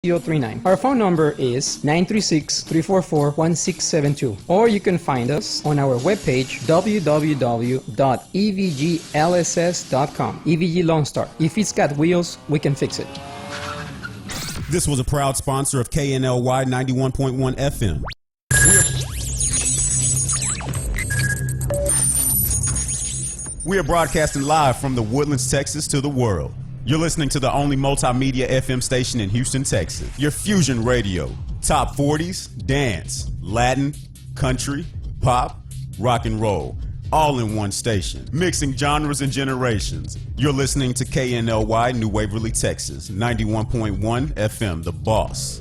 039. Our phone number is 936-344-1672, or you can find us on our webpage www.evglss.com. EVG Lone Star. If it's got wheels, we can fix it. This was a proud sponsor of KNLY 91.1 FM. We are broadcasting live from the Woodlands, Texas to the world. You're listening to the only multimedia FM station in Houston, Texas. Your Fusion Radio. Top 40s, dance, Latin, country, pop, rock and roll. All in one station. Mixing genres and generations. You're listening to KNLY New Waverly, Texas. 91.1 FM, The Boss.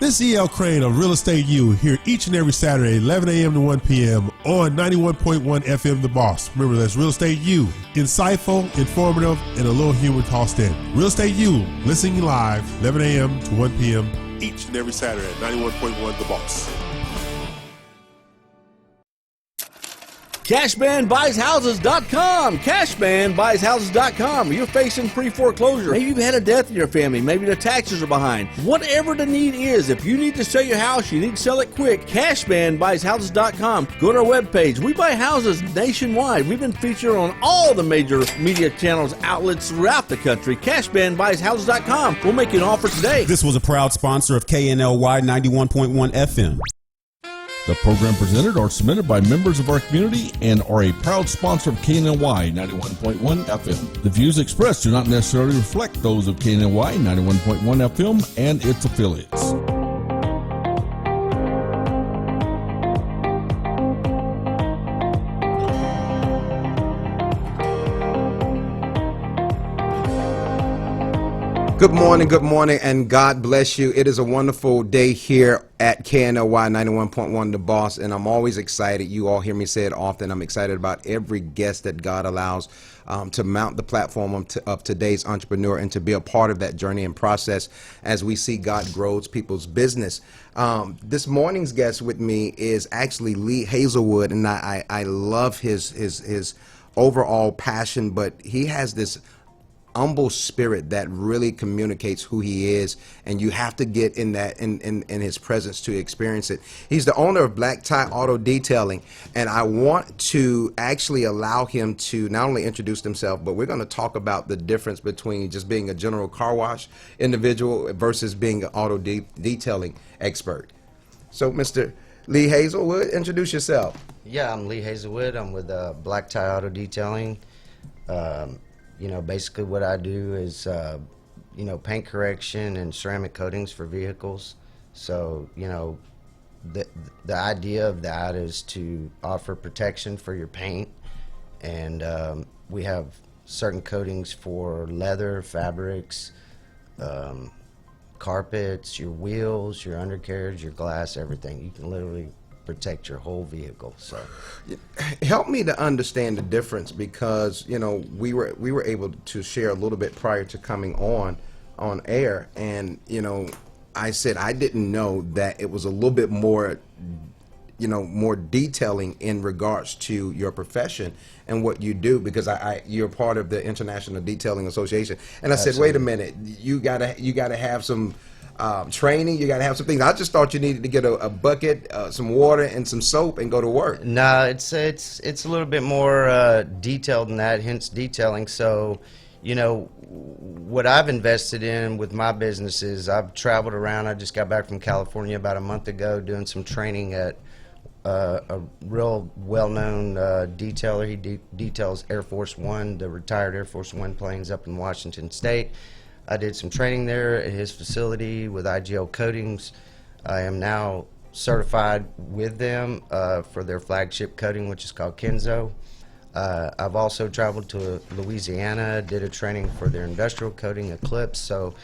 This is E.L. Crane of Real Estate U here each and every Saturday, 11 a.m. to 1 p.m. on 91.1 FM The Boss. Remember, that's Real Estate U. Insightful, informative, and a little humor tossed in. Real Estate U, listening live, 11 a.m. to 1 p.m. each and every Saturday at 91.1 The Boss. CashmanBuysHouses.com. CashmanBuysHouses.com. You're facing pre-foreclosure. Maybe you've had a death in your family. Maybe the taxes are behind. Whatever the need is, if you need to sell your house, you need to sell it quick, CashmanBuysHouses.com. Go to our webpage. We buy houses nationwide. We've been featured on all the major media channels, outlets throughout the country. CashmanBuysHouses.com. We'll make you an offer today. This was a proud sponsor of KNLY 91.1 FM. The program presented are submitted by members of our community and are a proud sponsor of KNLY 91.1 FM. The views expressed do not necessarily reflect those of KNLY 91.1 FM and its affiliates. Good morning, and God bless you. It is a wonderful day here at KNLY 91.1 The Boss, and I'm always excited. You all hear me say it often. I'm excited about every guest that God allows to mount the platform of today's entrepreneur and to be a part of that journey and process as we see God grows people's business. This morning's guest with me is actually Lee Hazelwood, and I love his overall passion, but he has this humble spirit that really communicates who he is, and you have to get in that in his presence to experience it. He's the owner of Black Tie Auto Detailing, and I want to actually allow him to not only introduce himself, but we're going to talk about the difference between just being a general car wash individual versus being an auto detailing expert. So Mr. Lee Hazelwood, introduce yourself. Yeah, I'm Lee Hazelwood. I'm with Black Tie Auto Detailing. You know, basically what I do is, you know, paint correction and ceramic coatings for vehicles. So, you know, the idea of that is to offer protection for your paint. And we have certain coatings for leather, fabrics, carpets, your wheels, your undercarriage, your glass, everything. You can literally protect your whole vehicle. So help me to understand the difference, because you know we were able to share a little bit prior to coming on air, and you know I said I didn't know that it was a little bit more, you know, more detailing in regards to your profession and what you do, because you're part of the International Detailing Association, and I said, wait a minute, you gotta have some training, you gotta have some things. I just thought you needed to get a bucket, some water, and some soap and go to work. No, it's a little bit more detailed than that, hence detailing. So, you know, what I've invested in with my business is I've traveled around. I just got back from California about a month ago doing some training at a real well-known detailer. He details Air Force One, the retired Air Force One planes up in Washington State. I did some training there at his facility with IGL Coatings. I am now certified with them for their flagship coating, which is called Kenzo. I've also traveled to Louisiana, did a training for their industrial coating, Eclipse. So,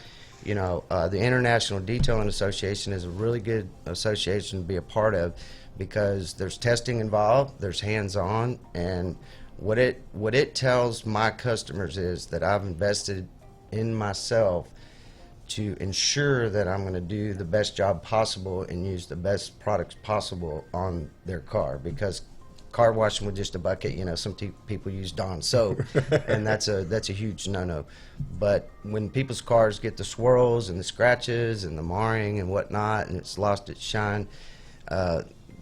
you know, the International Detailing Association is a really good association to be a part of, because there's testing involved, there's hands-on, and what it tells my customers is that I've invested in myself to ensure that I'm going to do the best job possible and use the best products possible on their car, because car washing with just a bucket. You know, some people use Dawn soap, and that's a huge no-no. But when people's cars get the swirls and the scratches and the marring and whatnot, and it's lost its shine,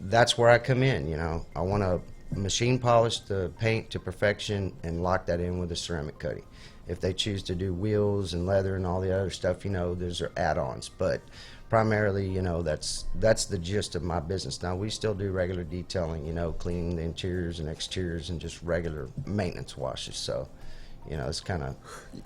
that's where I come in. You know, I want to machine polish the paint to perfection and lock that in with a ceramic coating. If they choose to do wheels and leather and all the other stuff, you know, those are add-ons. But primarily, you know, that's the gist of my business. Now, we still do regular detailing, you know, cleaning the interiors and exteriors and just regular maintenance washes. So, you know, it's kind of...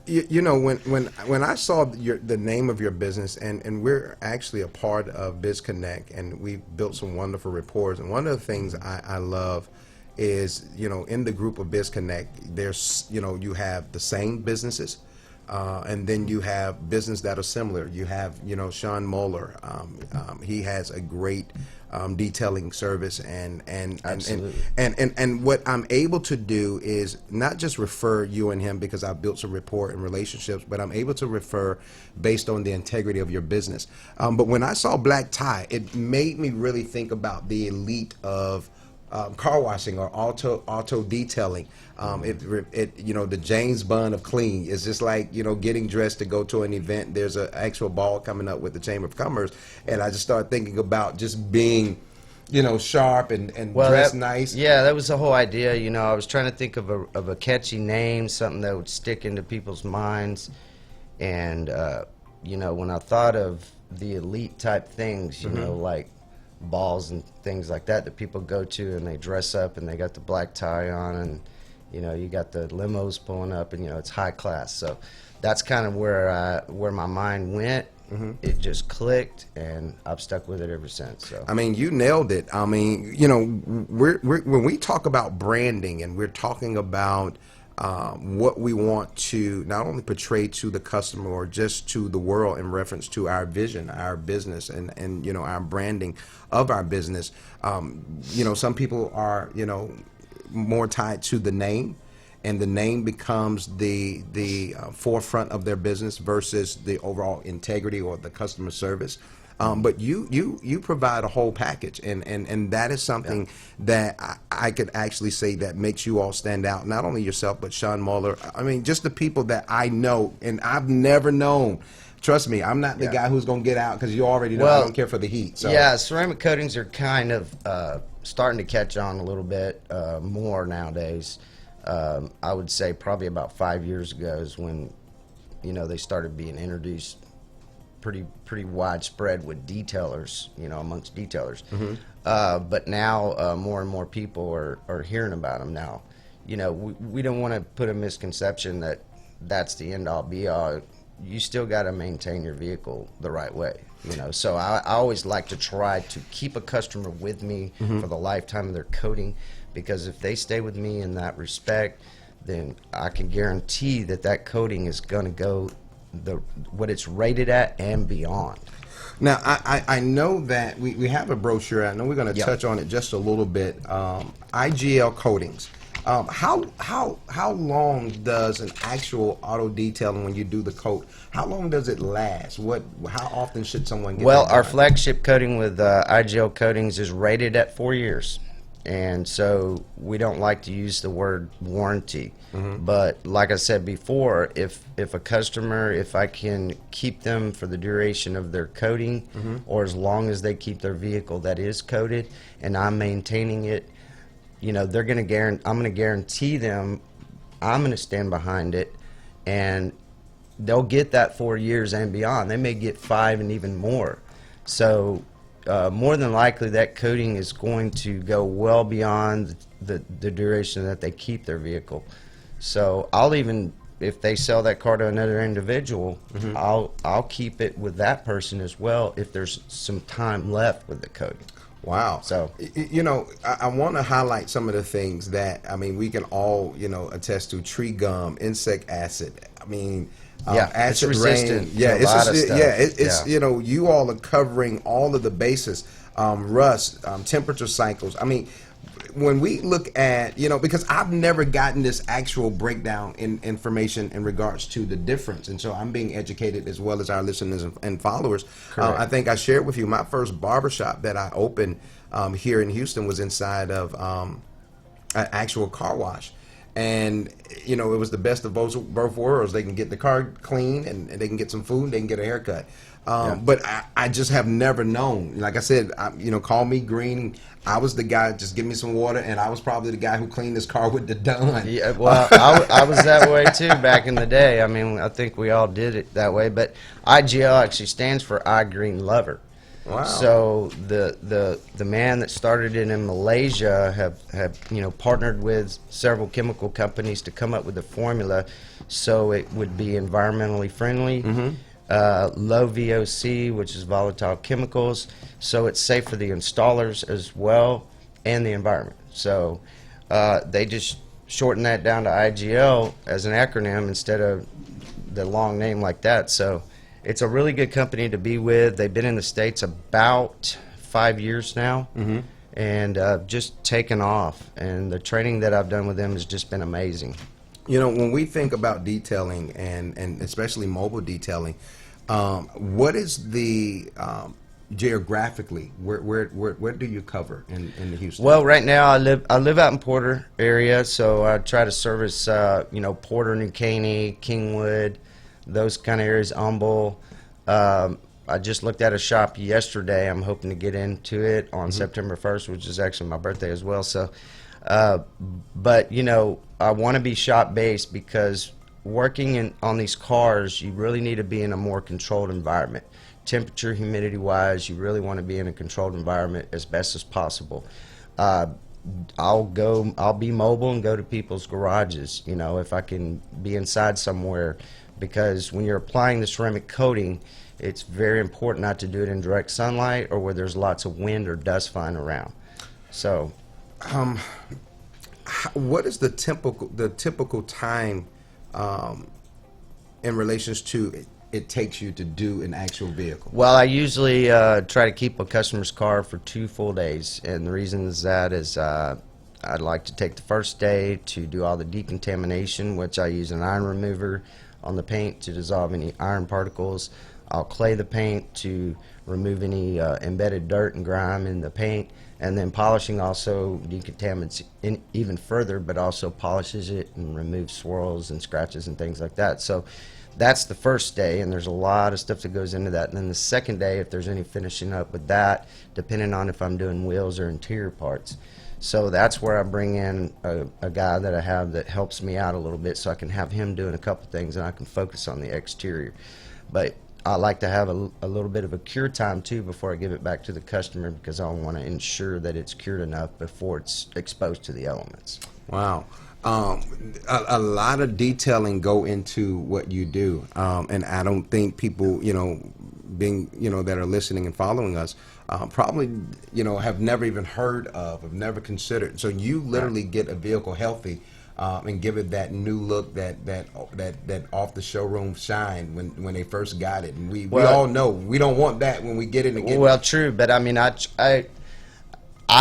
You know, when I saw the name of your business, and we're actually a part of BizConnect, and we built some wonderful rapport. And one of the things I love is, you know, in the group of BizConnect, there's, you know, you have the same businesses, and then you have business that are similar. You have, you know, Sean Moeller. He has a great detailing service, and what I'm able to do is not just refer you and him because I've built some rapport and relationships, but I'm able to refer based on the integrity of your business. But when I saw Black Tie, it made me really think about the elite of car washing or auto detailing. You know, the James Bond of clean is just like, you know, getting dressed to go to an event. There's an actual ball coming up with the Chamber of Commerce, and I just started thinking about just being, you know, sharp and dressed nice. Yeah, that was the whole idea. You know, I was trying to think of a catchy name, something that would stick into people's minds. And, you know, when I thought of the elite type things, you know, like balls and things like that people go to, and they dress up and they got the black tie on, and you know, you got the limos pulling up, and you know, it's high class. So that's kind of where my mind went. It just clicked, and I've stuck with it ever since. So I mean, you nailed it. I mean, you know, when we talk about branding, and we're talking about what we want to not only portray to the customer or just to the world in reference to our vision, our business, and you know, our branding of our business. You know, some people are, you know, more tied to the name, and the name becomes the forefront of their business versus the overall integrity or the customer service. But you provide a whole package, and that is something that I could actually say that makes you all stand out. Not only yourself, but Sean Muller. I mean, just the people that I know, and I've never known. Trust me, I'm not the guy who's going to get out, because you already know I don't care for the heat. So. Yeah, ceramic coatings are kind of starting to catch on a little bit more nowadays. I would say probably about 5 years ago is when, you know, they started being introduced pretty widespread with detailers, you know, amongst detailers. But now more and more people are hearing about them now. You know, we don't want to put a misconception that that's the end-all be-all. You still got to maintain your vehicle the right way, you know. So I always like to try to keep a customer with me for the lifetime of their coating, because if they stay with me in that respect, then I can guarantee that coating is going to go what it's rated at and beyond. Now, I know that we have a brochure. I know we're going to touch on it just a little bit. IGL coatings. How long does an actual auto detailing, when you do the coat, how long does it last? How often should someone get Well, that our done? flagship coating with IGL coatings is rated at 4 years. And so we don't like to use the word warranty. But like I said before, if a customer, if I can keep them for the duration of their coating, or as long as they keep their vehicle that is coated, and I'm maintaining it, you know, they're going to I'm going to guarantee them, I'm going to stand behind it, and they'll get that 4 years and beyond. They may get 5 and even more. So more than likely that coating is going to go well beyond the duration that they keep their vehicle. So I'll even, if they sell that car to another individual, I'll keep it with that person as well if there's some time left with the coating. Wow. So, you know, I want to highlight some of the things that, I mean, we can all, you know, attest to: tree gum, insect acid. I mean, acid it's resistant rain. to Yeah, a lot of stuff. It's you know, you all are covering all of the bases. Rust, temperature cycles. I mean, when we look at, you know, because I've never gotten this actual breakdown in information in regards to the difference, and so I'm being educated as well as our listeners and followers. I think I shared with you my first barbershop that I opened here in Houston was inside of an actual car wash. And you know, it was the best of both worlds. They can get the car clean, and they can get some food, and they can get a haircut. But I just have never known. Like I said, you know, call me green. I was the guy, just give me some water, and I was probably the guy who cleaned this car with the Dawn. Yeah, well, I was that way too back in the day. I mean, I think we all did it that way. But IGL actually stands for I Green Lover. Wow. So the man that started it in Malaysia have you know, partnered with several chemical companies to come up with a formula so it would be environmentally friendly, low VOC, which is volatile chemicals, so it's safe for the installers as well and the environment. So they just shortened that down to IGL as an acronym instead of the long name like that. So it's a really good company to be with. They've been in the States about 5 years now, and just taken off. And the training that I've done with them has just been amazing. You know, when we think about detailing, and especially mobile detailing, what is the geographically, where do you cover in the Houston? Well, right now I live out in Porter area, so I try to service you know, Porter, New Caney, Kingwood, those kind of areas, Humble. I just looked at a shop yesterday. I'm hoping to get into it on September 1st, which is actually my birthday as well. So, but you know, I want to be shop based because working on these cars, you really need to be in a more controlled environment. Temperature, humidity wise, you really want to be in a controlled environment as best as possible. I'll be mobile and go to people's garages, you know, if I can be inside somewhere, because when you're applying the ceramic coating, it's very important not to do it in direct sunlight or where there's lots of wind or dust flying around. So, what is the typical time in relations to it takes you to do an actual vehicle? well, I usually try to keep a customer's car for 2 full days, and the reason is that is I'd like to take the first day to do all the decontamination, which I use an iron remover on the paint to dissolve any iron particles. I'll clay the paint to remove any embedded dirt and grime in the paint, and then polishing also decontaminates even further, but also polishes it and removes swirls and scratches and things like that. So that's the first day, and there's a lot of stuff that goes into that. And then the second day, if there's any finishing up with that, depending on if I'm doing wheels or interior parts. So that's where I bring in a guy that I have that helps me out a little bit, so I can have him doing a couple things and I can focus on the exterior. But I like to have a little bit of a cure time too before I give it back to the customer, because I want to ensure that it's cured enough before it's exposed to the elements. Wow. A lot of detailing go into what you do, and I don't think people, you know, being, you know, that are listening and following us, probably, you know, have never even heard of, have never considered. So you literally get a vehicle healthy, and give it that new look, that off the showroom shine when they first got it. And we all know we don't want that when we get in again. Well, true, but I mean, I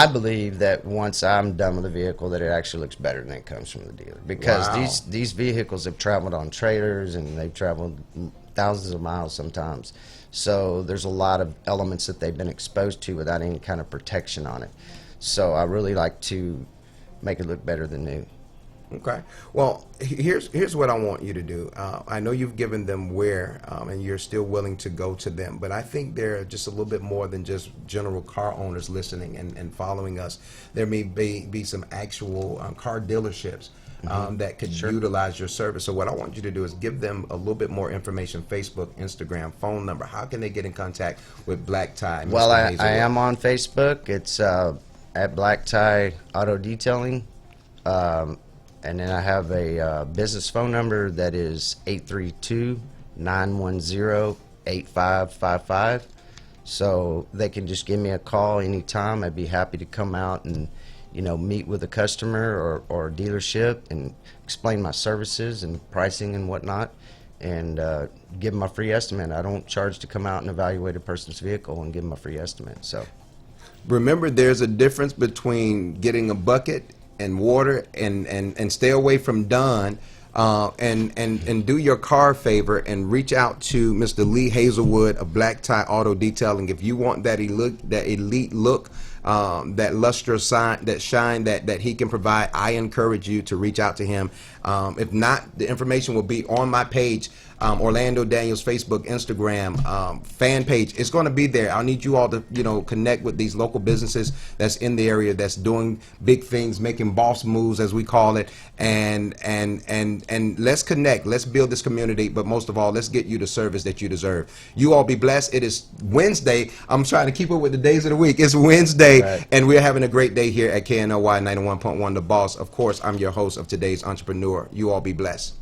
believe that once I'm done with the vehicle, that it actually looks better than it comes from the dealer, because these vehicles have traveled on trailers and they've traveled thousands of miles sometimes. So there's a lot of elements that they've been exposed to without any kind of protection on it. So I really like to make it look better than new. Okay. Well, here's what I want you to do. I know you've given them where, and you're still willing to go to them, but I think there are just a little bit more than just general car owners listening and following us. There may be some actual car dealerships that could utilize your service. So what I want you to do is give them a little bit more information: Facebook, Instagram, phone number. How can they get in contact with Black Tie? Well, I am on Facebook. It's at Black Tie Auto Detailing. And then I have a business phone number that is 832-910-8555. So they can just give me a call anytime. I'd be happy to come out and, you know, meet with a customer or dealership and explain my services and pricing and whatnot, and give them a free estimate. I don't charge to come out and evaluate a person's vehicle and give them a free estimate. So remember, there's a difference between getting a bucket and water, and stay away from Don, and do your car a favor and reach out to Mr. Lee Hazelwood of Black Tie Auto Detailing. If you want that elite look, that luster sign, that shine that he can provide, I encourage you to reach out to him. If not, the information will be on my page, Orlando Daniels Facebook, Instagram, fan page. It's going to be there. I need you all to, connect with these local businesses that's in the area, that's doing big things, making boss moves, as we call it, and let's connect. Let's build this community, but most of all, let's get you the service that you deserve. You all be blessed. It is Wednesday. I'm trying to keep up with the days of the week. It's Wednesday, right, and we're having a great day here at KNLY 91.1 The Boss. Of course, I'm your host of today's Entrepreneur. You all be blessed.